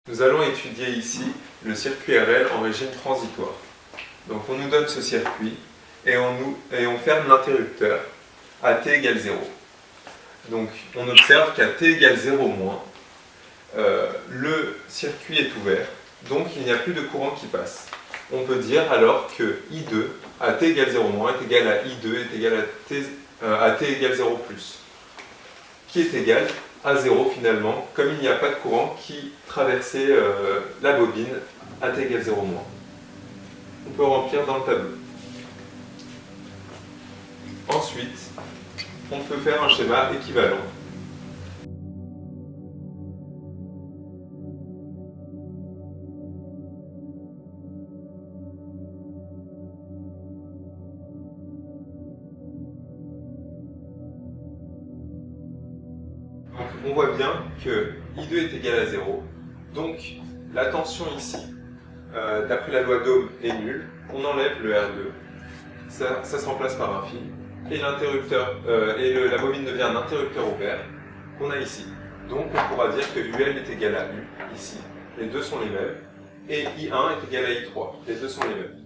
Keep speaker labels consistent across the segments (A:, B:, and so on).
A: Nous allons étudier ici le circuit RL en régime transitoire. Donc on nous donne ce circuit et on ferme l'interrupteur à t égale 0. Donc on observe qu'à t égale 0 moins, le circuit est ouvert, donc il n'y a plus de courant qui passe. On peut dire alors que I2 à t égale 0 moins est égal à I2 est égal à t égale 0 plus, qui est égal à 0 finalement, comme il n'y a pas de courant qui traversait la bobine à t égale 0 moins. On peut remplir dans le tableau. Ensuite, on peut faire un schéma équivalent. Donc, on voit bien que I2 est égal à 0. Donc, la tension ici, d'après la loi d'Ohm, est nulle. On enlève le R2. Ça se remplace par un fil. Et l'interrupteur la bobine devient un interrupteur ouvert qu'on a ici. Donc, on pourra dire que UL est égal à U, ici. Les deux sont les mêmes. Et I1 est égal à I3. Les deux sont les mêmes.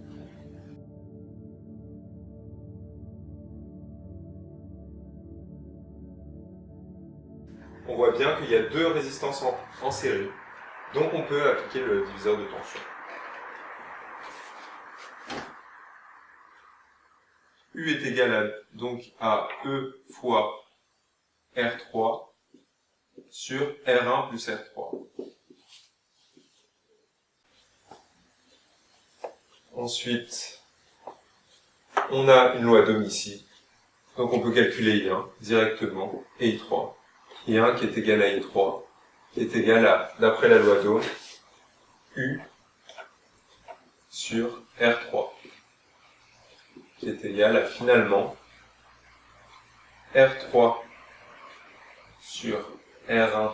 A: On voit bien qu'il y a deux résistances en série, donc on peut appliquer le diviseur de tension. U est égal à E fois R3 sur R1 plus R3. Ensuite, on a une loi d'Ohm ici, donc on peut calculer I1 directement, et I3. I1 qui est égal à I3, qui est égal à, d'après la loi d'Ohm, U sur R3, qui est égal à finalement R3 sur R1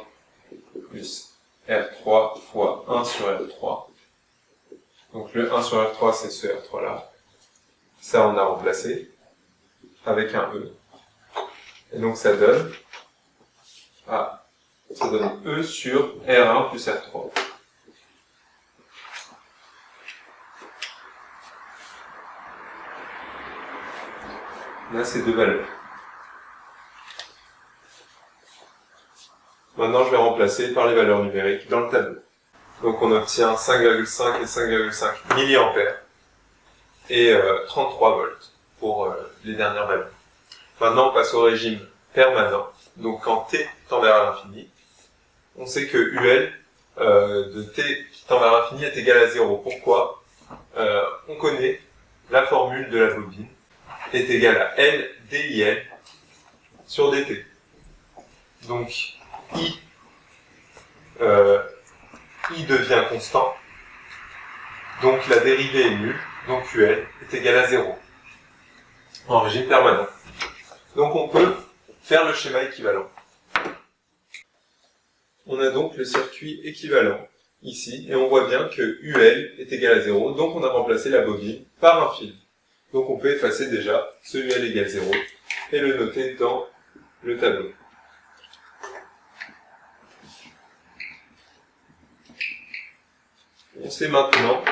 A: plus R3 fois 1 sur R3. Donc le 1 sur R3 c'est ce R3 là. Ça on a remplacé avec un E. Et donc ça donne E sur R1 plus R3. On a ces deux valeurs. Maintenant, je vais remplacer par les valeurs numériques dans le tableau. Donc, on obtient 5,5 et 5,5 mA et 33 volts pour les dernières valeurs. Maintenant, on passe au régime permanent. Donc, quand t tend vers l'infini, on sait que UL de t qui tend vers l'infini est égal à 0. Pourquoi? On connaît la formule de la bobine est égale à L DIL sur dt. Donc, I devient constant, donc la dérivée est nulle, donc UL est égal à 0, en régime permanent. Donc on peut faire le schéma équivalent. On a donc le circuit équivalent ici, et on voit bien que UL est égal à 0, donc on a remplacé la bobine par un fil. Donc on peut effacer déjà ce UL égale 0 et le noter dans le tableau. On sait maintenant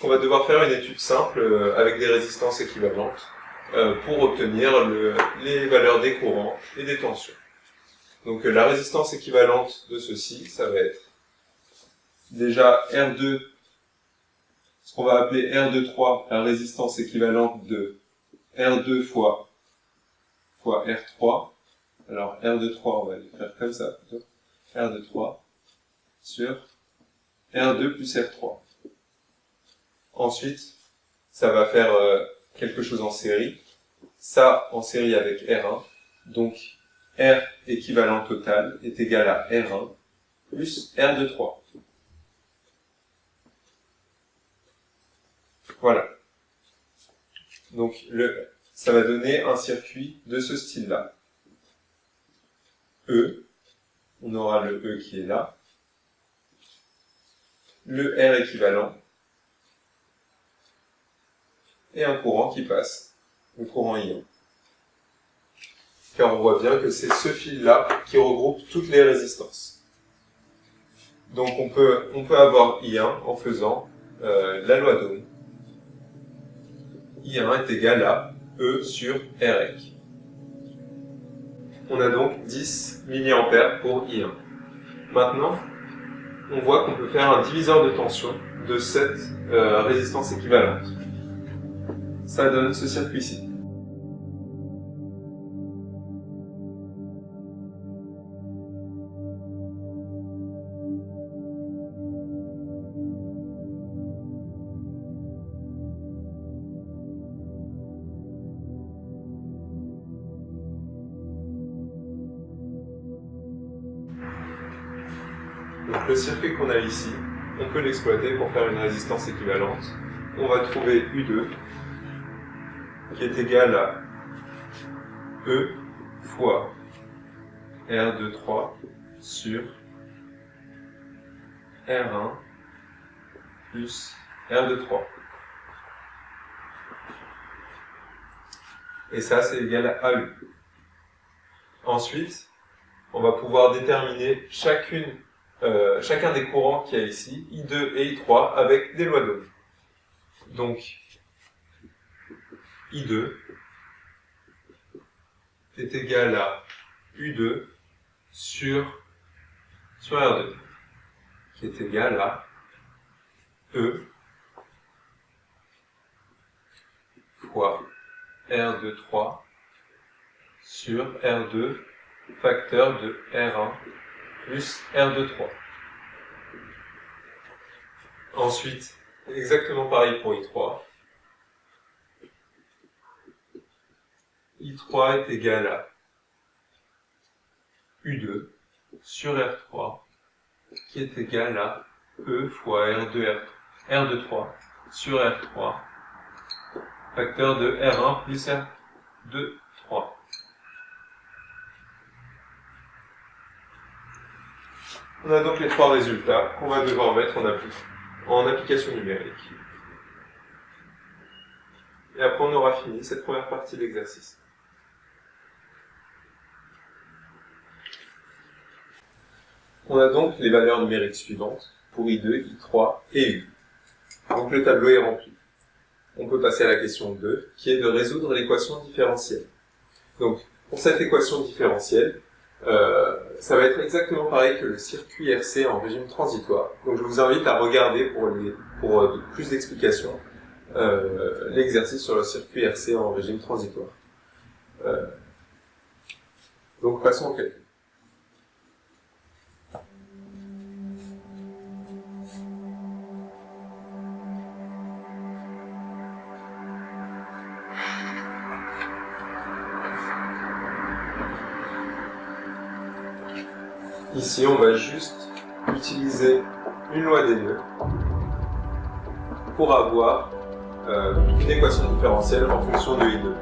A: qu'on va devoir faire une étude simple avec des résistances équivalentes pour obtenir les valeurs des courants et des tensions. Donc la résistance équivalente de ceci, ça va être déjà R2, ce qu'on va appeler R23, la résistance équivalente de R2 fois R3. Alors R23, on va l'écrire comme ça plutôt. R23 sur R2 plus R3. Ensuite, ça va faire quelque chose en série. Ça en série avec R1. Donc R équivalent total est égal à R1 plus R23. Voilà. Donc ça va donner un circuit de ce style-là. E, on aura le E qui est là. Le R équivalent. Et un courant qui passe, le courant ion. Car on voit bien que c'est ce fil-là qui regroupe toutes les résistances. Donc on peut avoir I1 en faisant la loi d'Ohm. I1 est égal à E sur Rec. On a donc 10 mA pour I1. Maintenant, on voit qu'on peut faire un diviseur de tension de cette résistance équivalente. Ça donne ce circuit-ci. Donc le circuit qu'on a ici, on peut l'exploiter pour faire une résistance équivalente. On va trouver U2 qui est égal à E fois R23 sur R1 plus R23. Et ça, c'est égal à AU. Ensuite, on va pouvoir déterminer chacun des courants qu'il y a ici, I2 et I3, avec des lois d'Ohm. Donc, I2 est égal à U2 sur R2, qui est égal à E fois R23 sur R2 facteur de R1 plus R23. Ensuite, exactement pareil pour I3. I3 est égal à U2 sur R3, qui est égal à E fois R23 sur R3, facteur de R1 plus R23. On a donc les trois résultats qu'on va devoir mettre en application numérique. Et après, on aura fini cette première partie de l'exercice. On a donc les valeurs numériques suivantes pour I2, I3 et U. Donc le tableau est rempli. On peut passer à la question 2, qui est de résoudre l'équation différentielle. Donc, pour cette équation différentielle, ça va être exactement pareil que le circuit RC en régime transitoire. Donc je vous invite à regarder pour plus d'explications l'exercice sur le circuit RC en régime transitoire. Donc passons au calcul. Ici, on va juste utiliser une loi des nœuds pour avoir une équation différentielle en fonction de I2.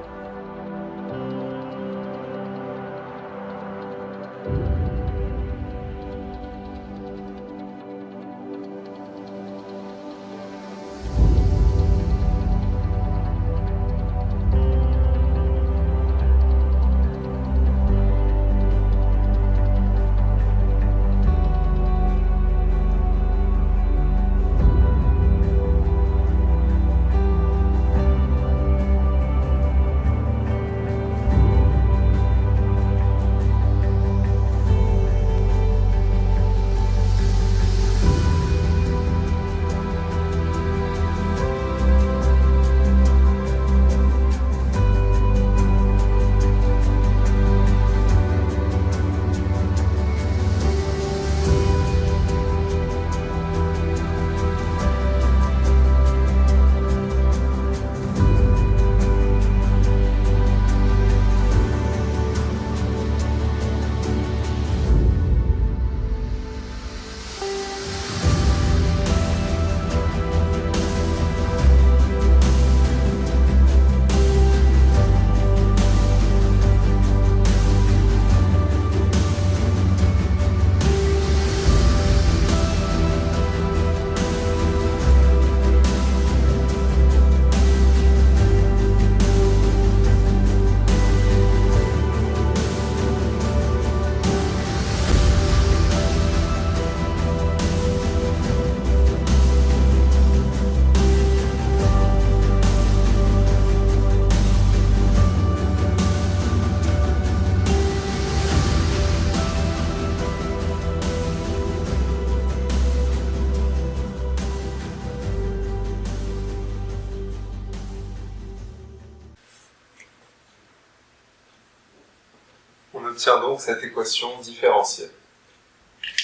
A: On obtient donc cette équation différentielle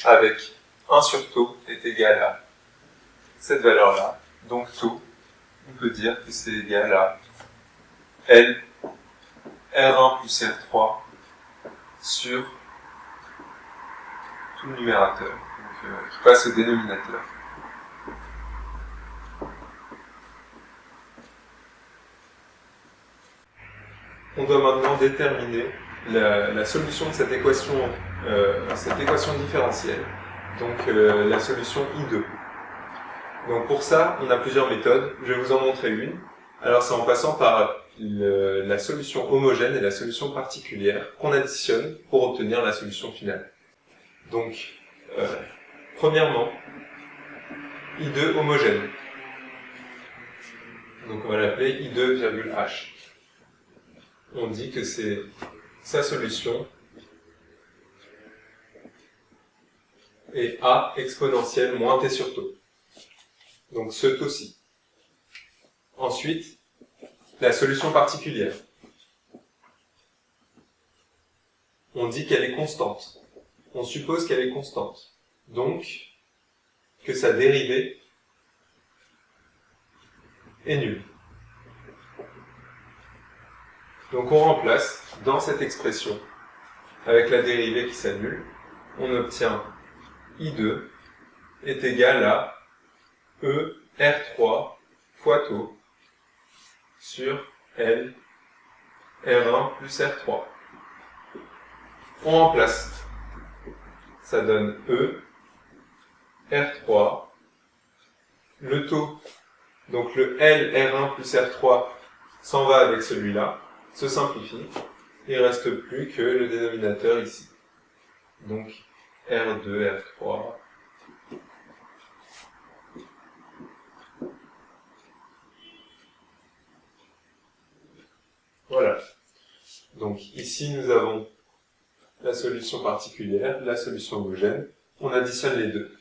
A: avec 1 sur taux est égal à cette valeur-là. Donc taux, on peut dire que c'est égal à L R1 plus R3 sur tout le numérateur, donc, qui passe au dénominateur. On doit maintenant déterminer la solution de cette équation différentielle, donc la solution I2. Donc pour ça, on a plusieurs méthodes. Je vais vous en montrer une. Alors c'est en passant par la solution homogène et la solution particulière qu'on additionne pour obtenir la solution finale. Donc, premièrement, I2 homogène. Donc on va l'appeler I2,H. On dit que c'est sa solution et A exponentielle moins T sur taux. Donc ce taux-ci. Ensuite, la solution particulière. On dit qu'elle est constante. On suppose qu'elle est constante. Donc, que sa dérivée est nulle. Donc on remplace dans cette expression, avec la dérivée qui s'annule, on obtient I2 est égal à E R3 fois taux sur L R1 plus R3. On remplace. Ça donne E R3, le taux, donc le L R1 plus R3 s'en va avec celui-là, se simplifie, il ne reste plus que le dénominateur ici. Donc R2, R3. Voilà. Donc ici nous avons la solution particulière, la solution homogène. On additionne les deux.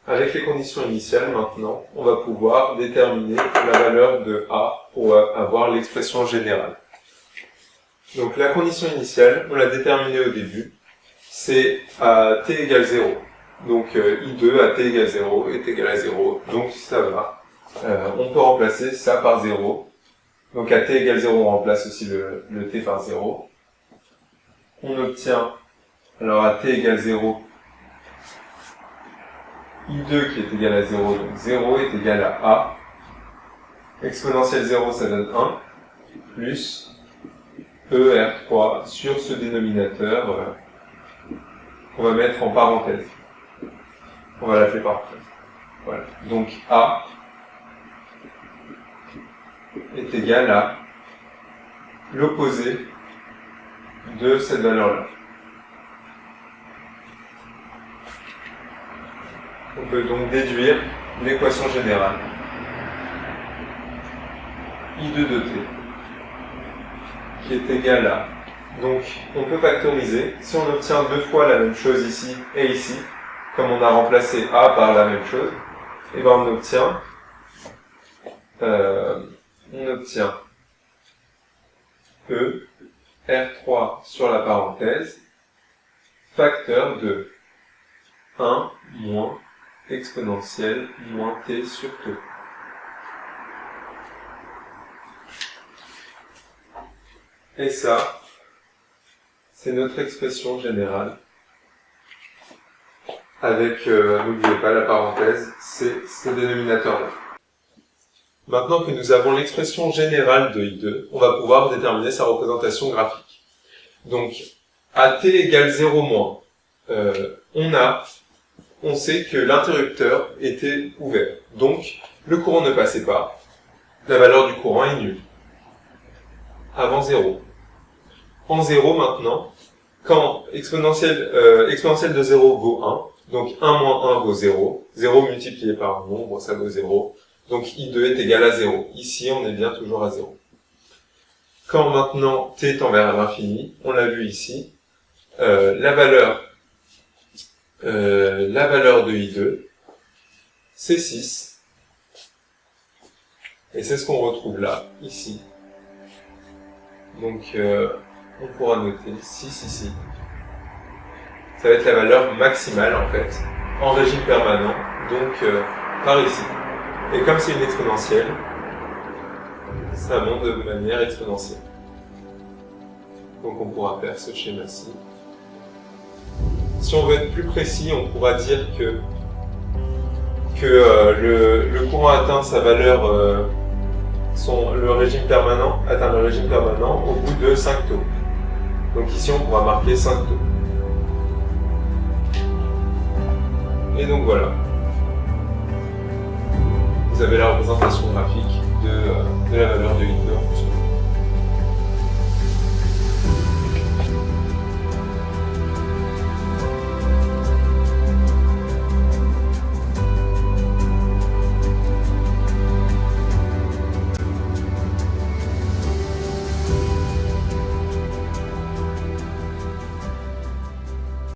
A: Avec les conditions initiales, maintenant, on va pouvoir déterminer la valeur de A pour avoir l'expression générale. Donc la condition initiale, on l'a déterminée au début, c'est à t égale 0. Donc I2 à t égale 0 est égal à 0, donc ça va. On peut remplacer ça par 0. Donc à t égale 0, on remplace aussi le t par 0. On obtient, alors à t égale 0, I2 qui est égal à 0, donc 0 est égal à A. Exponentielle 0, ça donne 1, plus ER3 sur ce dénominateur qu'on va mettre en parenthèse. On va l'appeler parenthèse. Voilà. Donc A est égal à l'opposé de cette valeur-là. On peut donc déduire l'équation générale I2 de t qui est égale à... Donc on peut factoriser. Si on obtient deux fois la même chose ici et ici, comme on a remplacé A par la même chose, et ben on obtient E R3 sur la parenthèse facteur de 1 moins exponentielle moins t sur taux. Et ça, c'est notre expression générale. Avec, n'oubliez pas la parenthèse, c'est ce dénominateur-là. Maintenant que nous avons l'expression générale de I2, on va pouvoir déterminer sa représentation graphique. Donc, à t égale 0 moins, on sait que l'interrupteur était ouvert. Donc, le courant ne passait pas. La valeur du courant est nulle. Avant 0. En 0 maintenant, quand exponentielle de 0 vaut 1, donc 1 moins 1 vaut 0, 0 multiplié par un nombre, ça vaut 0, donc I2 est égal à 0. Ici, on est bien toujours à 0. Quand maintenant t tend vers l'infini, on l'a vu ici, la valeur de I2, c'est 6. Et c'est ce qu'on retrouve là, ici. Donc on pourra noter 6 ici. Ça va être la valeur maximale en fait, en régime permanent, donc par ici. Et comme c'est une exponentielle, ça monte de manière exponentielle. Donc on pourra faire ce schéma-ci. Si on veut être plus précis, on pourra dire que le courant atteint sa valeur, le régime permanent atteint le régime permanent au bout de 5 taux. Donc ici on pourra marquer 5 taux. Et donc voilà. Vous avez la représentation graphique de la valeur de Hitler.